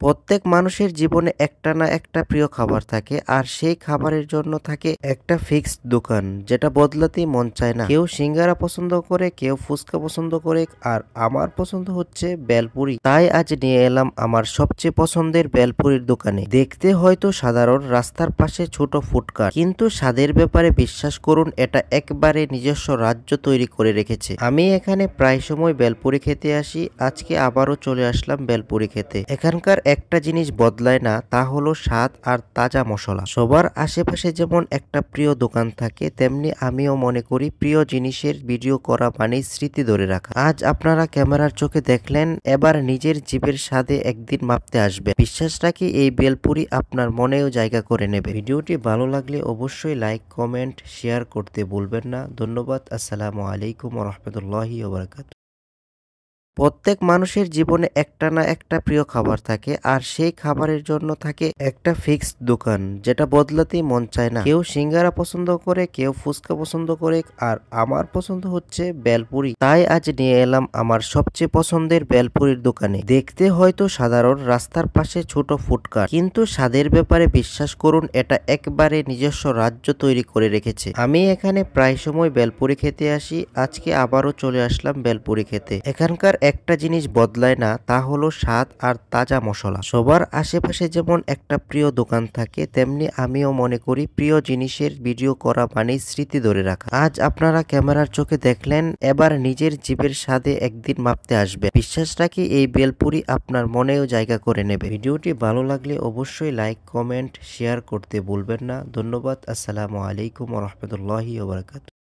প্রত্যেক মানুষের জীবনে একটা না একটা প্রিয় খাবার থাকে আর সেই খাবারের জন্য থাকে একটা ফিক্সড দোকান যেটা বদলাতেই মন চায় না। কেউ সিঙ্গারা পছন্দ করে, কেউ ফুচকা পছন্দ করে, আর আমার পছন্দ হচ্ছে বেলপুরি। তাই আজ নিয়ে এলাম আমার সবচেয়ে পছন্দের বেলপুরির দোকানে। দেখতে হয়তো সাধারণ রাস্তার পাশে ছোট ফুডকার্ট, কিন্তু স্বাদের ব্যাপারে বিশ্বাস করুন, এটা একবারে নিজস্ব রাজ্য তৈরি করে রেখেছে। আমি এখানে প্রায় সময় বেলপুরি খেতে আসি, আজকে আবারও চলে আসলাম বেলপুরি খেতে। এখানকার একটা জিনিস বদলায় না, তা হলো স্বাদ আর তাজা মশলা। সবার আশেপাশে যেমন একটা প্রিয় দোকান থাকে, তেমনি আমিও মনে করি প্রিয় জিনিসের ভিডিও করা মানে স্মৃতি ধরে রাখা। আজ আপনারা ক্যামেরার চোখে দেখলেন, এবার নিজের জিভের স্বাদে একদিন মাপতে আসবে। বিশ্বাস রাখি এই বেলপুরি আপনার মনেও জায়গা করে নেবে। ভিডিওটি ভালো লাগলে অবশ্যই লাইক, কমেন্ট, শেয়ার করতে ভুলবেন না। ধন্যবাদ। আসসালামু আলাইকুম ওয়া রাহমাতুল্লাহি ওয়া বারাকাতুহু। প্রত্যেক মানুষের জীবনে একটা না একটা প্রিয় খাবার থাকে আর সেই খাবারের জন্য থাকে একটা ফিক্সড দোকান যেটা বদলাতেই মন চায় না। কেউ সিঙ্গারা পছন্দ করে, কেউ ফুচকা পছন্দ করে, আর আমার পছন্দ হচ্ছে বেলপুরি। তাই আজ নিয়ে এলাম আমার সবচেয়ে পছন্দের বেলপুরির দোকানে। দেখতে হয়তো সাধারণ রাস্তার পাশে ছোট ফুডকার্ট, কিন্তু স্বাদের ব্যাপারে বিশ্বাস করুন, এটা একবারে নিজস্ব রাজ্য তৈরি করে রেখেছে। আমি এখানে প্রায় সময় বেলপুরি খেতে আসি, আজকে আবারও চলে আসলাম বেলপুরি খেতে। এখানকার একটা জিনিস বদলায় না, তা হলো স্বাদ আর তাজা মশলা। সবার আশেপাশে যেমন একটা প্রিয় দোকান থাকে, তেমনি আমিও মনে করি প্রিয় জিনিসের ভিডিও করা মানে স্মৃতি ধরে রাখা। আজ আপনারা ক্যামেরার চোখে দেখলেন, এবার নিজের জিভের স্বাদে একদিন মাপতে আসবে। বিশ্বাস রাখি এই বেলপুরি আপনার মনেও জায়গা করে নেবে। ভিডিওটি ভালো লাগলে অবশ্যই লাইক, কমেন্ট, শেয়ার করতে ভুলবেন না। ধন্যবাদ। আসসালামু আলাইকুম ওয়া রাহমাতুল্লাহি ওয়া বারাকাতুহু।